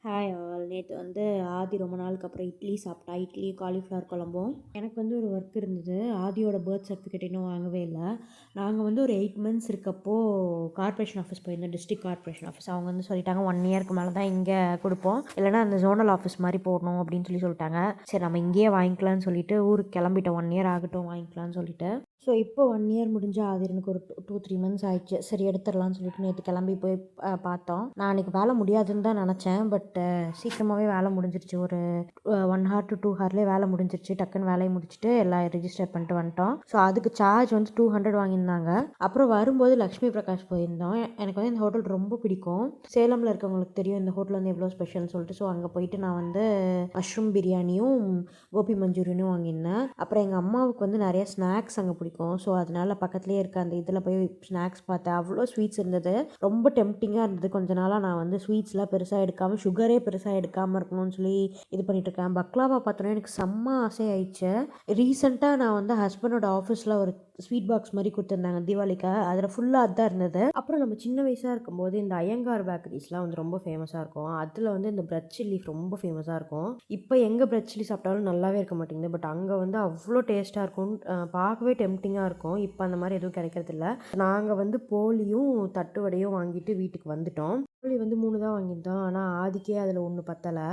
Hi all. நேற்று வந்து ஆதி ரொம்ப நாளுக்கு அப்புறம் இட்லி சாப்பிட்டா. இட்லி காலிஃப்ளவர் குழம்பும். எனக்கு வந்து ஒரு ஒர்க் இருந்தது. ஆதியோட பர்த் சர்டிஃபிகேட் இன்னும் வாங்கவே இல்லை. நாங்கள் வந்து ஒரு 8 மந்த்ஸ் இருக்கப்போ கார்ப்பரேஷன் ஆஃபீஸ் போயிருந்தோம். District corporation office. அவங்க வந்து சொல்லிட்டாங்க 1 இயருக்கு மேலே தான் இங்கே கொடுப்போம், இல்லைனா அந்த ஜோனல் ஆஃபீஸ் மாதிரி போடணும் அப்படின்னு சொல்லிட்டாங்க. சரி நம்ம இங்கேயே வாங்கிக்கலாம்னு சொல்லிட்டு ஊருக்கு கிளம்பிட்டோம். 1 இயர் ஆகட்டும் வாங்கிக்கலாம்னு சொல்லிட்டு. ஸோ இப்போ 1 இயர் முடிஞ்சு ஆதி எனக்கு ஒரு 2-3 மந்த்ஸ் ஆயிடுச்சு. சரி எடுத்துடலாம்னு சொல்லிட்டு நேற்று கிளம்பி போய் பார்த்தோம். நான் அன்றைக்கி வேலை முடியாதுன்னு தான் நினச்சேன். பட் சீக்கிரமாகவே வேலை முடிஞ்சிருச்சு. ஒரு 1 ஹார் to 2 ஹார்லேயே வேலை முடிஞ்சிருச்சு. டக்குன்னு வேலையை முடிச்சுட்டு எல்லாம் ரெஜிஸ்டர் பண்ணிட்டு வந்துட்டோம். ஸோ அதுக்கு சார்ஜ் வந்து 200 வாங்கியிருந்தாங்க. அப்புறம் வரும்போது லக்ஷ்மி பிரகாஷ் போயிருந்தோம். எனக்கு வந்து இந்த ஹோட்டல் ரொம்ப பிடிக்கும். சேலமில் இருக்கவங்களுக்கு தெரியும் இந்த ஹோட்டல் வந்து எவ்வளோ ஸ்பெஷல்னு சொல்லிட்டு. ஸோ அங்கே போயிட்டு நான் வந்து மஷ்ரூம் பிரியாணியும் கோபி மஞ்சூரியனும் வாங்கியிருந்தேன். அப்புறம் எங்கள் அம்மாவுக்கு வந்து நிறைய ஸ்நாக்ஸ் அங்கே பிடிக்கும். ஸோ அதனால பக்கத்துலேயே இருக்க அந்த இதில் போய் ஸ்நாக்ஸ் பார்த்தேன். அவ்வளோ ஸ்வீட்ஸ் இருந்தது. ரொம்ப டெம்ப்டிங்காக இருந்தது. கொஞ்ச நாளாக நான் வந்து ஸ்வீட்ஸ்லாம் பெருசாக எடுக்காமல், சுகரே பெருசாக எடுக்காமல் இருக்கணும்னு சொல்லி இது பண்ணிட்டுருக்கேன். பக்லாவா பார்த்தோன்னே எனக்கு செம்ம ஆசை ஆயிடுச்சு. ரீசெண்டாக நான் வந்து ஹஸ்பண்டோட ஆஃபீஸில் ஒரு ஸ்வீட் பாக்ஸ் மாதிரி கொடுத்துருந்தாங்க தீபாவளிக்காக. அதில் ஃபுல்லாக அதுதான் இருந்தது. அப்புறம் நம்ம சின்ன வயசாக இருக்கும்போது இந்த ஐயங்கார் பேக்கரிஸ்லாம் வந்து ரொம்ப ஃபேமஸாக இருக்கும். அதில் வந்து இந்த பிரெட் சில்லி ரொம்ப ஃபேமஸாக இருக்கும். இப்போ எங்கே பிரெட் சில்லி சாப்பிட்டாலும் நல்லாவே இருக்க மாட்டேங்குது. பட் அங்கே வந்து அவ்வளோ டேஸ்ட்டாக இருக்கும். பார்க்கவே டெம்ப்டிங்காக இருக்கும். இப்போ அந்த மாதிரி எதுவும் கிடைக்கிறதில்ல. நாங்கள் வந்து போலியும் தட்டு வடையும் வாங்கிட்டு வீட்டுக்கு வந்துட்டோம். போலி வந்து 3 தான் வாங்கியிருந்தோம். ஆனால் ஆதிக்கே அதில் 1 பத்தலை.